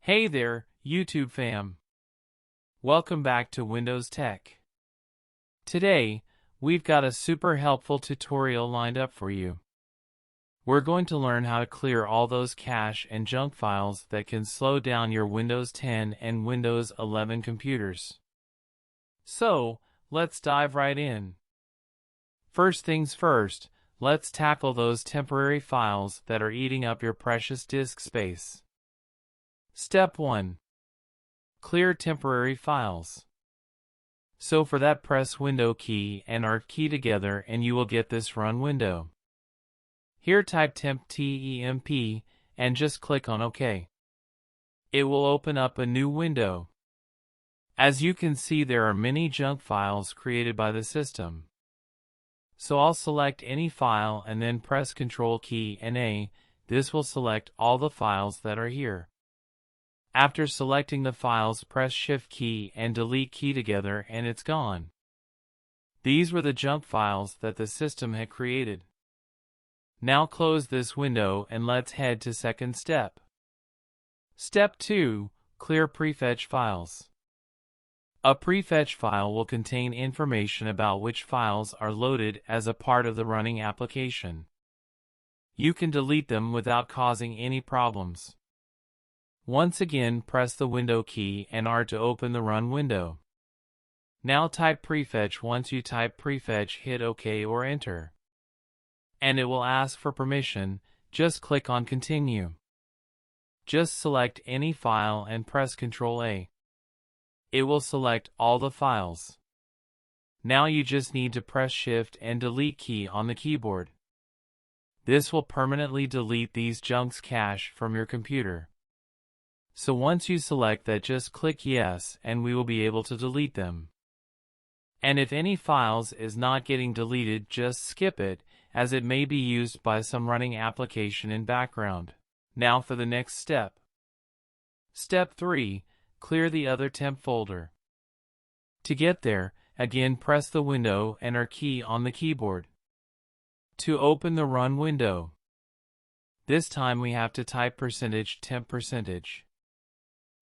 Hey there, YouTube fam. Welcome back to Windowz Tech. Today, we've got a super helpful tutorial lined up for you. We're going to learn how to clear all those cache and junk files that can slow down your Windows 10 and Windows 11 computers. So, let's dive right in. First things first, let's tackle those temporary files that are eating up your precious disk space. Step 1. Clear temporary files. So for that, press Window key and Alt key together and you will get this run window. Here type temp and just click on OK. It will open up a new window. As you can see, there are many junk files created by the system. So I'll select any file and then press Ctrl key and A. This will select all the files that are here. After selecting the files, press Shift key and Delete key together and it's gone. These were the junk files that the system had created. Now close this window and let's head to second step. Step 2. Clear Prefetch files. A Prefetch file will contain information about which files are loaded as a part of the running application. You can delete them without causing any problems. Once again, press the Window key and R to open the Run window. Now type Prefetch. Once you type Prefetch, hit OK or Enter. And it will ask for permission. Just click on Continue. Just select any file and press Ctrl A. It will select all the files. Now you just need to press Shift and Delete key on the keyboard. This will permanently delete these junks cache from your computer. So once you select that, just click Yes and we will be able to delete them. And if any files is not getting deleted, just skip it, as it may be used by some running application in background. Now for the next step. Step 3. Clear the other temp folder. To get there, again press the Window and Alt key on the keyboard. To open the Run window. This time we have to type %temp%.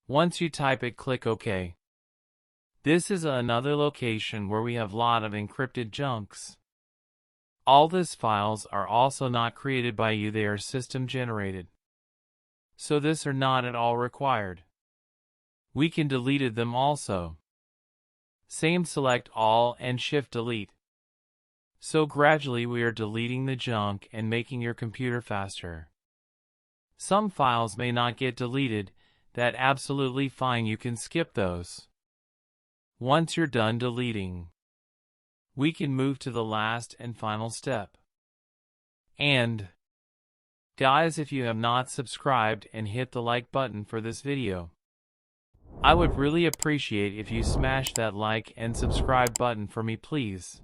Once you type it, click OK. This is another location where we have a lot of encrypted junks. All these files are also not created by you, they are system generated. So this are not at all required. We can delete them also. Same, select all and Shift Delete. So gradually we are deleting the junk and making your computer faster. Some files may not get deleted. That's absolutely fine, you can skip those. Once you're done deleting, we can move to the last and final step. And guys, if you have not subscribed and hit the like button for this video, I would really appreciate if you smash that like and subscribe button for me, please.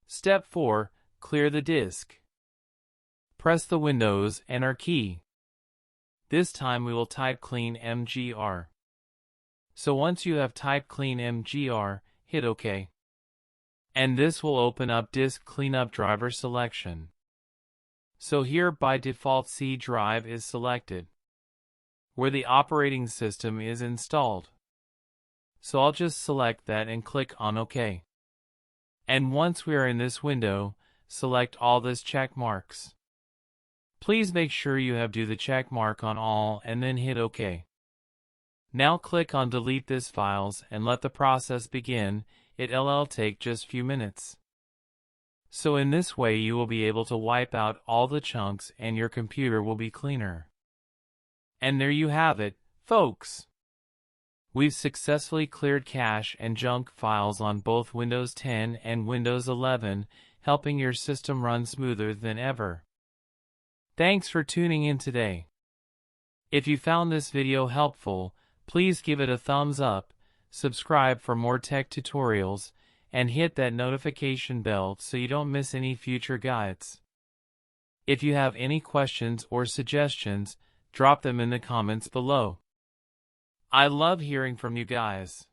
Step 4. Clear the disk. Press the Windows and Alt key. This time we will type clean mgr. So once you have typed clean mgr, hit OK. And this will open up Disk Cleanup Driver selection. So here by default C drive is selected, where the operating system is installed. So I'll just select that and click on OK. And once we are in this window, select all these check marks. Please make sure you have do the check mark on all and then hit OK. Now click on Delete these files and let the process begin. It'll take just few minutes. So in this way you will be able to wipe out all the chunks and your computer will be cleaner. And there you have it, folks. We've successfully cleared cache and junk files on both Windows 10 and Windows 11, helping your system run smoother than ever. Thanks for tuning in today. If you found this video helpful, please give it a thumbs up, subscribe for more tech tutorials, and hit that notification bell so you don't miss any future guides. If you have any questions or suggestions, drop them in the comments below. I love hearing from you guys.